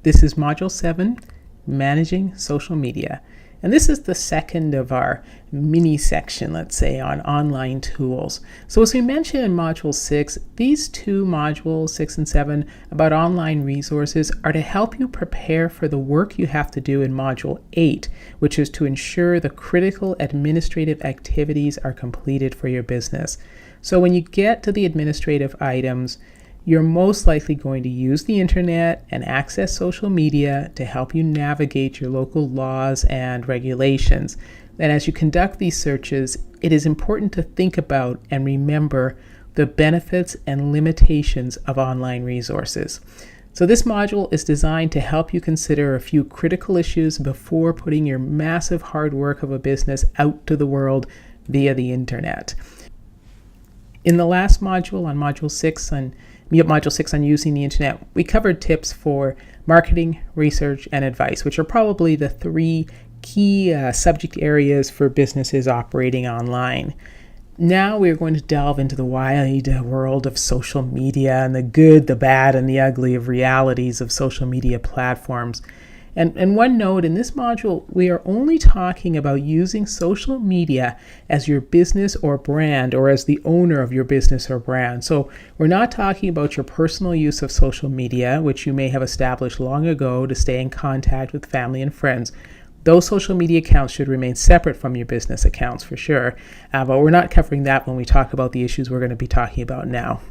This is Module 7, Managing Social Media. And this is the second of our mini section, let's say, on online tools. So as we mentioned in Module 6, these two modules, 6 and 7, about online resources are to help you prepare for the work you have to do in Module 8, which is to ensure the critical administrative activities are completed for your business. So when you get to the administrative items, you're most likely going to use the internet and access social media to help you navigate your local laws and regulations. And as you conduct these searches, it is important to think about and remember the benefits and limitations of online resources. So this module is designed to help you consider a few critical issues before putting your massive hard work of a business out to the world via the internet. In the last module, on Module 6 on using the internet, we covered tips for marketing, research, and advice, which are probably the three key subject areas for businesses operating online. Now we're going to delve into the wide world of social media and the good, the bad, and the ugly of realities of social media platforms. And one note, in this module, we are only talking about using social media as your business or brand, or as the owner of your business or brand. So we're not talking about your personal use of social media, which you may have established long ago to stay in contact with family and friends. Those social media accounts should remain separate from your business accounts for sure, but we're not covering that when we talk about the issues we're going to be talking about now.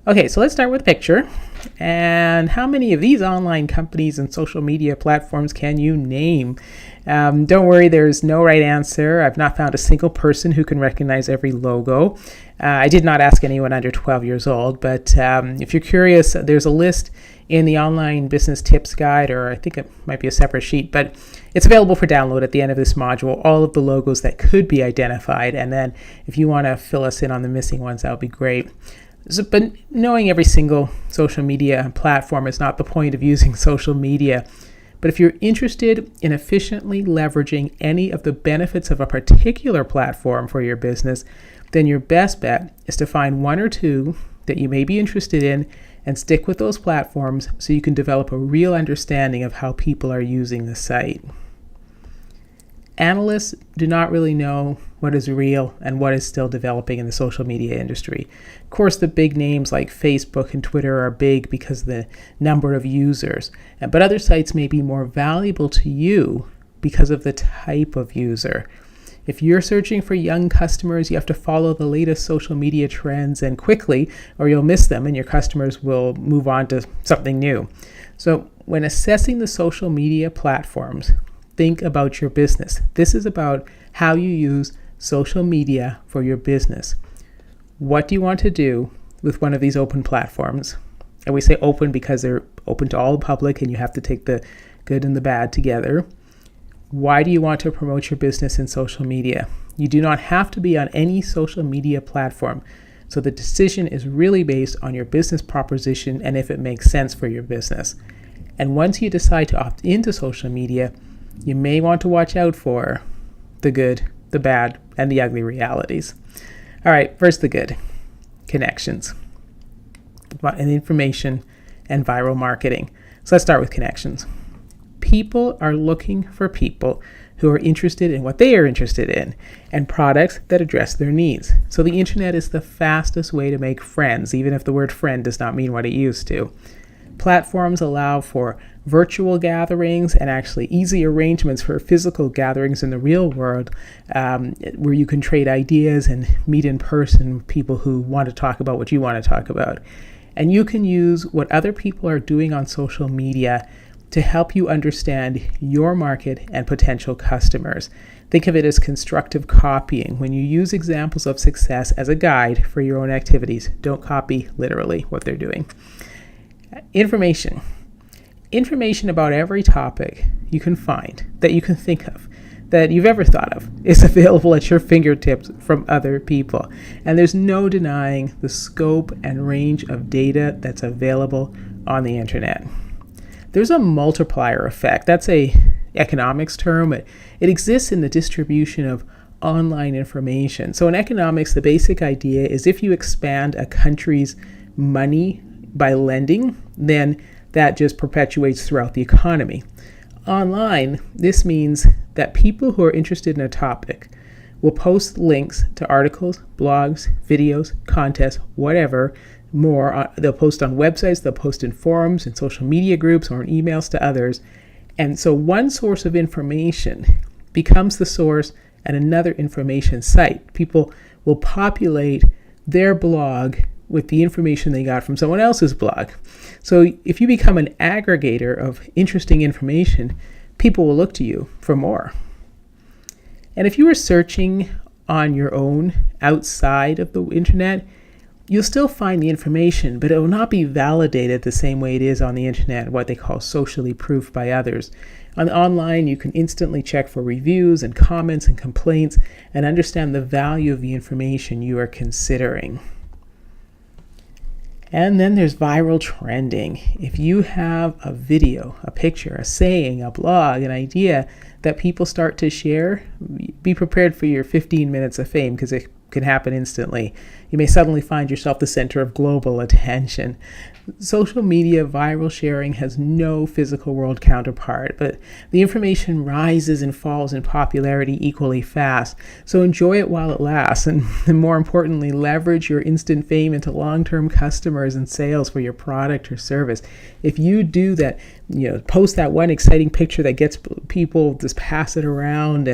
Okay, so let's start with a picture. And how many of these online companies and social media platforms can you name? Don't worry, there's no right answer. I've not found a single person who can recognize every logo. I did not ask anyone under 12 years old, but if you're curious, there's a list in the Online Business Tips Guide, or I think it might be a separate sheet, but it's available for download at the end of this module, all of the logos that could be identified. And then if you want to fill us in on the missing ones, that would be great. But knowing every single social media platform is not the point of using social media. But if you're interested in efficiently leveraging any of the benefits of a particular platform for your business, then your best bet is to find one or two that you may be interested in and stick with those platforms so you can develop a real understanding of how people are using the site. Analysts do not really know what is real and what is still developing in the social media industry. Of course, the big names like Facebook and Twitter are big because of the number of users, but other sites may be more valuable to you because of the type of user. If you're searching for young customers, you have to follow the latest social media trends and quickly, or you'll miss them and your customers will move on to something new. So when assessing the social media platforms, think about your business. This is about how you use social media for your business. What do you want to do with one of these open platforms? And we say open because they're open to all the public and you have to take the good and the bad together. Why do you want to promote your business in social media? You do not have to be on any social media platform. So the decision is really based on your business proposition and if it makes sense for your business. And once you decide to opt into social media, you may want to watch out for the good, the bad, and the ugly realities. All right, first the good. Connections, and information, and viral marketing. So let's start with connections. People are looking for people who are interested in what they are interested in and products that address their needs. So the internet is the fastest way to make friends, even if the word friend does not mean what it used to. Platforms allow for virtual gatherings and actually easy arrangements for physical gatherings in the real world, where you can trade ideas and meet in person with people who want to talk about what you want to talk about. And you can use what other people are doing on social media to help you understand your market and potential customers. Think of it as constructive copying. When you use examples of success as a guide for your own activities, don't copy literally what they're doing. Information about every topic you can find, that you can think of, that you've ever thought of, is available at your fingertips from other people. And there's no denying the scope and range of data that's available on the internet. There's a multiplier effect. That's a economics term. It exists in the distribution of online information. So in economics, the basic idea is if you expand a country's money by lending, then that just perpetuates throughout the economy. Online, this means that people who are interested in a topic will post links to articles, blogs, videos, contests, whatever more. They'll post on websites, they'll post in forums, in social media groups, or in emails to others. And so one source of information becomes the source at another information site. People will populate their blog with the information they got from someone else's blog. So if you become an aggregator of interesting information, people will look to you for more. And if you are searching on your own outside of the internet, you'll still find the information, but it will not be validated the same way it is on the internet, what they call socially proof by others. Online, you can instantly check for reviews and comments and complaints and understand the value of the information you are considering. And then there's viral trending. If you have a video, a picture, a saying, a blog, an idea that people start to share, be prepared for your 15 minutes of fame, because it can happen instantly. You may suddenly find yourself the center of global attention. Social media viral sharing has no physical world counterpart, but the information rises and falls in popularity equally fast. So enjoy it while it lasts, and more importantly, leverage your instant fame into long-term customers and sales for your product or service. If you do that, post that one exciting picture that gets people, just pass it around,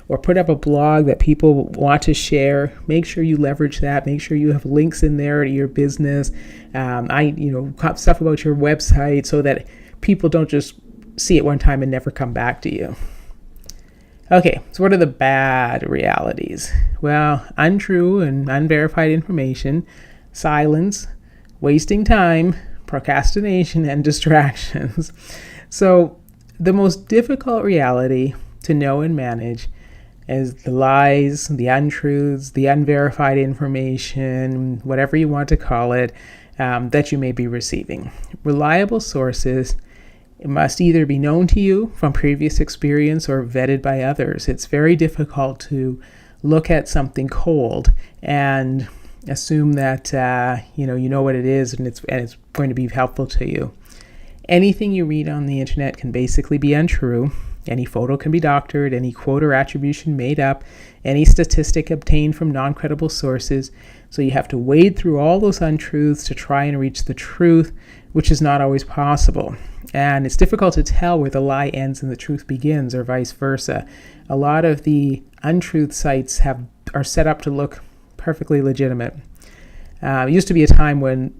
or put up a blog that people want to share, make sure you leverage that. Make sure you have links in there to your business. Stuff about your website, so that people don't just see it one time and never come back to you. Okay, so what are the bad realities? Well, untrue and unverified information, silence, wasting time, procrastination, and distractions. So the most difficult reality to know and manage is the lies, the untruths, the unverified information, whatever you want to call it, that you may be receiving. Reliable sources must either be known to you from previous experience or vetted by others. It's very difficult to look at something cold and assume that you know what it is and it's going to be helpful to you. Anything you read on the internet can basically be untrue. Any photo can be doctored, any quote or attribution made up, any statistic obtained from non-credible sources. So you have to wade through all those untruths to try and reach the truth, which is not always possible. And it's difficult to tell where the lie ends and the truth begins, or vice versa. A lot of the untruth sites are set up to look perfectly legitimate. It used to be a time when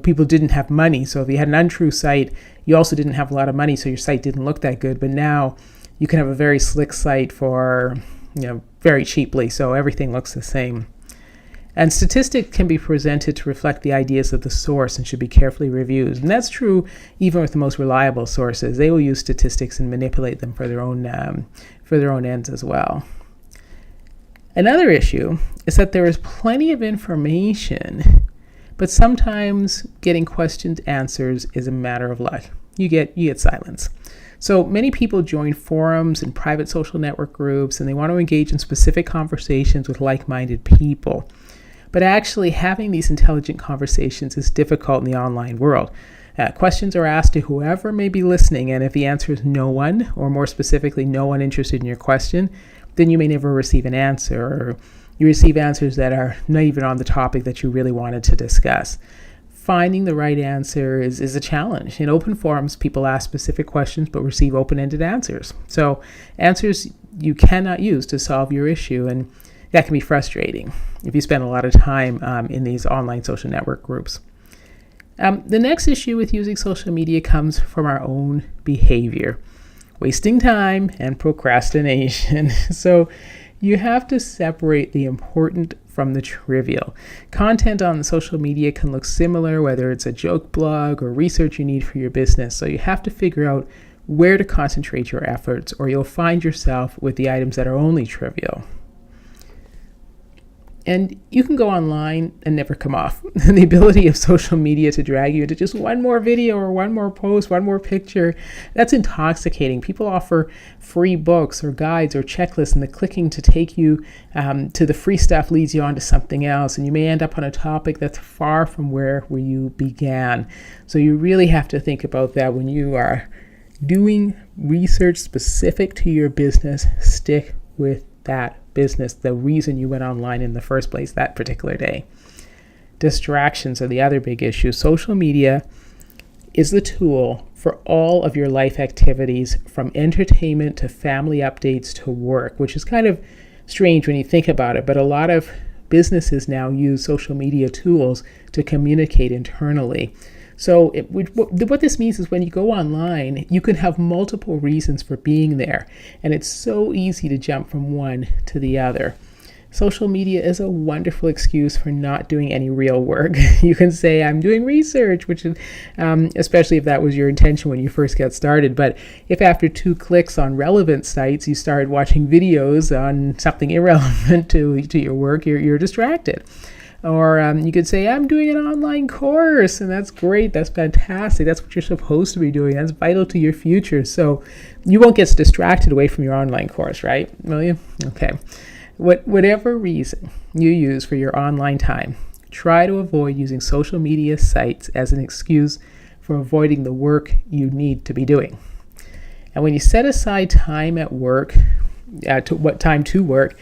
people didn't have money. So if you had an untrue site, you also didn't have a lot of money, so your site didn't look that good. But now you can have a very slick site for, very cheaply, so everything looks the same. And statistics can be presented to reflect the ideas of the source and should be carefully reviewed. And that's true even with the most reliable sources. They will use statistics and manipulate them for their own ends as well. Another issue is that there is plenty of information, but sometimes getting questioned answers is a matter of luck. You get silence. So many people join forums and private social network groups, and they want to engage in specific conversations with like-minded people. But actually having these intelligent conversations is difficult in the online world. Questions are asked to whoever may be listening, and if the answer is no one, or more specifically, no one interested in your question, then you may never receive an answer, or you receive answers that are not even on the topic that you really wanted to discuss. Finding the right answer is a challenge. In open forums, people ask specific questions but receive open-ended answers. So answers you cannot use to solve your issue, and that can be frustrating if you spend a lot of time in these online social network groups. The next issue with using social media comes from our own behavior, wasting time and procrastination. So you have to separate the important from the trivial. Content on social media can look similar, whether it's a joke blog or research you need for your business. So you have to figure out where to concentrate your efforts, or you'll find yourself with the items that are only trivial. And you can go online and never come off. And the ability of social media to drag you into just one more video or one more post, one more picture, that's intoxicating. People offer free books or guides or checklists, and the clicking to take you to the free stuff leads you on to something else. And you may end up on a topic that's far from where you began. So you really have to think about that when you are doing research specific to your business. Stick with that business, the reason you went online in the first place that particular day. Distractions are the other big issue. Social media is the tool for all of your life activities, from entertainment to family updates to work, which is kind of strange when you think about it, but a lot of businesses now use social media tools to communicate internally. So what this means is when you go online, you can have multiple reasons for being there, and it's so easy to jump from one to the other. Social media is a wonderful excuse for not doing any real work. You can say, I'm doing research, which is, especially if that was your intention when you first got started. But if after 2 clicks on relevant sites, you started watching videos on something irrelevant to your work, you're distracted. Or you could say, I'm doing an online course, and that's great. That's fantastic. That's what you're supposed to be doing. That's vital to your future. So you won't get distracted away from your online course, right? Will you? Okay. Whatever reason you use for your online time, try to avoid using social media sites as an excuse for avoiding the work you need to be doing. And when you set aside time at work, time to work,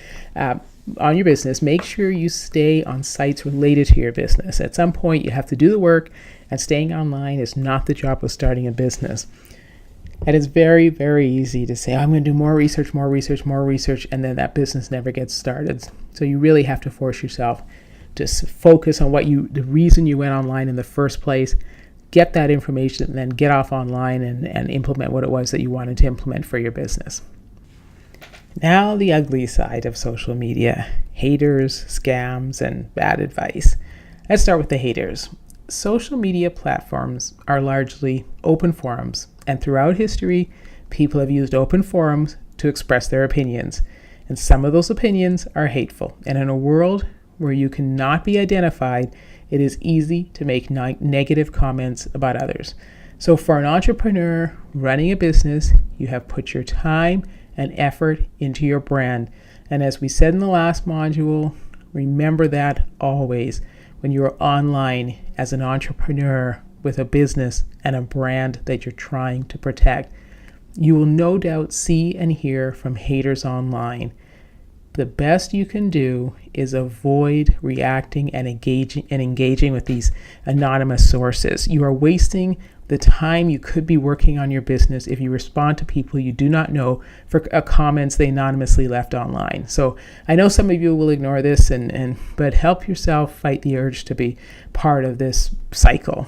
on your business, make sure you stay on sites related to your business. At some point, you have to do the work, and staying online is not the job of starting a business. And it's very, very easy to say, I'm going to do more research, and then that business never gets started. So you really have to force yourself to focus on the reason you went online in the first place, get that information, and then get off online and implement what it was that you wanted to implement for your business. Now the ugly side of social media: haters, scams, and bad advice. Let's start with the haters. Social media platforms are largely open forums, and throughout history, people have used open forums to express their opinions. And some of those opinions are hateful. And in a world where you cannot be identified, it is easy to make negative comments about others. So for an entrepreneur running a business, you have put your time and effort into your brand. And as we said in the last module, remember that always when you're online as an entrepreneur with a business and a brand that you're trying to protect. You will no doubt see and hear from haters online. The best you can do is avoid reacting and engaging with these anonymous sources. You are wasting the time you could be working on your business if you respond to people you do not know for comments they anonymously left online. So I know some of you will ignore this, but help yourself fight the urge to be part of this cycle.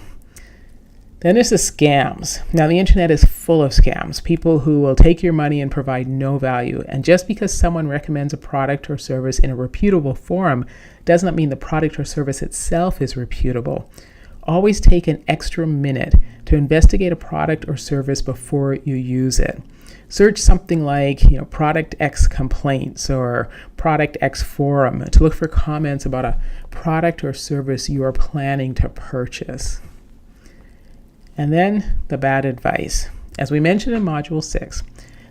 Then there's the scams. Now the internet is full of scams, people who will take your money and provide no value. And just because someone recommends a product or service in a reputable forum does not mean the product or service itself is reputable. Always take an extra minute to investigate a product or service before you use it. Search something like, Product X complaints or Product X forum to look for comments about a product or service you are planning to purchase. And then the bad advice. As we mentioned in Module 6,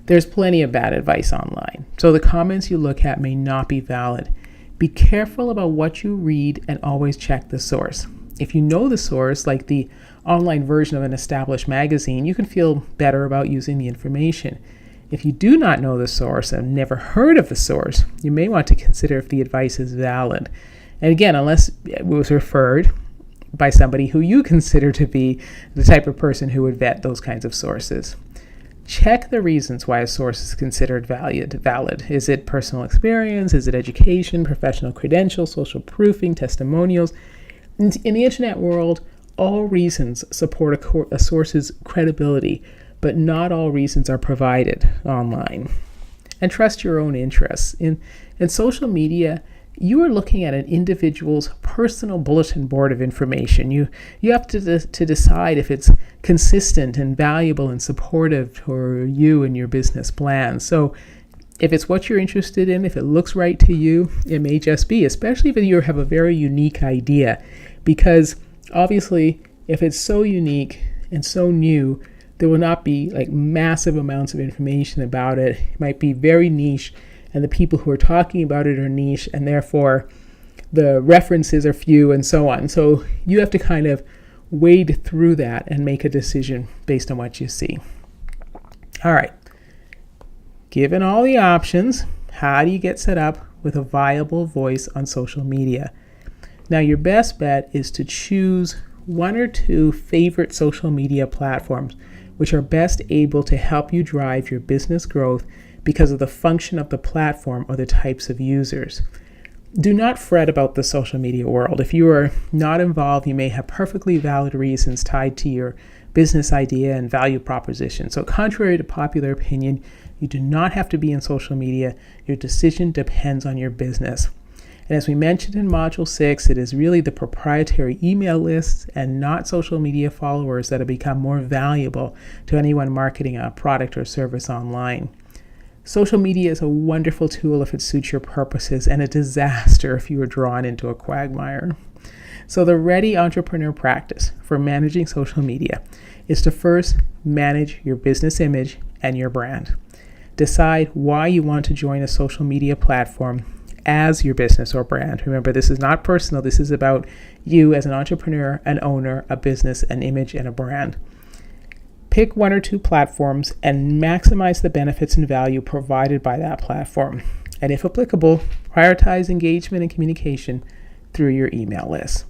there's plenty of bad advice online. So the comments you look at may not be valid. Be careful about what you read and always check the source. If you know the source, like the online version of an established magazine, you can feel better about using the information. If you do not know the source and never heard of the source, you may want to consider if the advice is valid. And again, unless it was referred by somebody who you consider to be the type of person who would vet those kinds of sources. Check the reasons why a source is considered valid. Is it personal experience? Is it education, professional credentials, social proofing, testimonials? In the internet world, all reasons support a source's credibility, but not all reasons are provided online. And trust your own interests. In social media, you are looking at an individual's personal bulletin board of information. You have to decide if it's consistent and valuable and supportive for you and your business plan. So if it's what you're interested in, if it looks right to you, it may just be, especially if you have a very unique idea. Because obviously, if it's so unique and so new, there will not be like massive amounts of information about it. It might be very niche, and the people who are talking about it are niche, and therefore the references are few and so on. So you have to kind of wade through that and make a decision based on what you see. All right. Given all the options, how do you get set up with a viable voice on social media? Now, your best bet is to choose one or two favorite social media platforms which are best able to help you drive your business growth because of the function of the platform or the types of users. Do not fret about the social media world. If you are not involved, you may have perfectly valid reasons tied to your business idea and value proposition. So contrary to popular opinion, you do not have to be in social media. Your decision depends on your business. And as we mentioned in Module 6, it is really the proprietary email lists and not social media followers that have become more valuable to anyone marketing a product or service online. Social media is a wonderful tool if it suits your purposes, and a disaster if you are drawn into a quagmire. So the ready entrepreneur practice for managing social media is to first manage your business image and your brand. Decide why you want to join a social media platform as your business or brand. Remember, this is not personal. This is about you as an entrepreneur, an owner, a business, an image, and a brand. Pick one or two platforms and maximize the benefits and value provided by that platform. And if applicable, prioritize engagement and communication through your email list.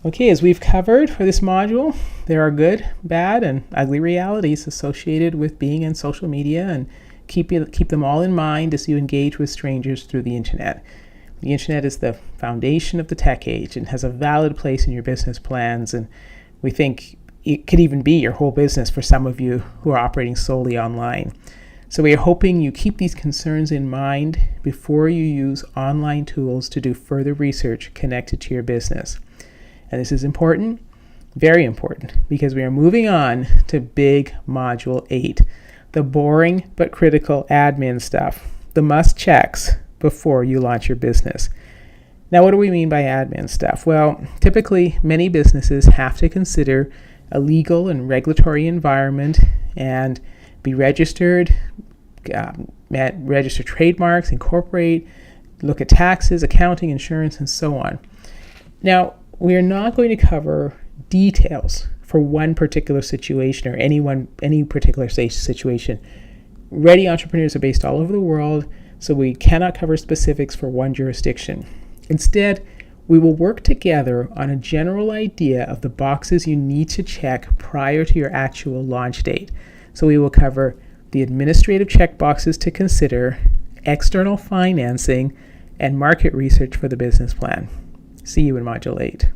Okay, as we've covered for this module, there are good, bad, and ugly realities associated with being in social media, and keep them all in mind as you engage with strangers through the internet. The internet is the foundation of the tech age and has a valid place in your business plans, and we think it could even be your whole business for some of you who are operating solely online. So we are hoping you keep these concerns in mind before you use online tools to do further research connected to your business. And this is important, very important, because we are moving on to big Module 8, the boring but critical admin stuff, the must checks before you launch your business. Now, what do we mean by admin stuff? Well, typically many businesses have to consider a legal and regulatory environment and be registered, register trademarks, incorporate, look at taxes, accounting, insurance, and so on. Now, we are not going to cover details for one particular situation or any particular situation. Ready entrepreneurs are based all over the world, so we cannot cover specifics for one jurisdiction. Instead, we will work together on a general idea of the boxes you need to check prior to your actual launch date. So we will cover the administrative checkboxes to consider, external financing, and market research for the business plan. See you in Module 8.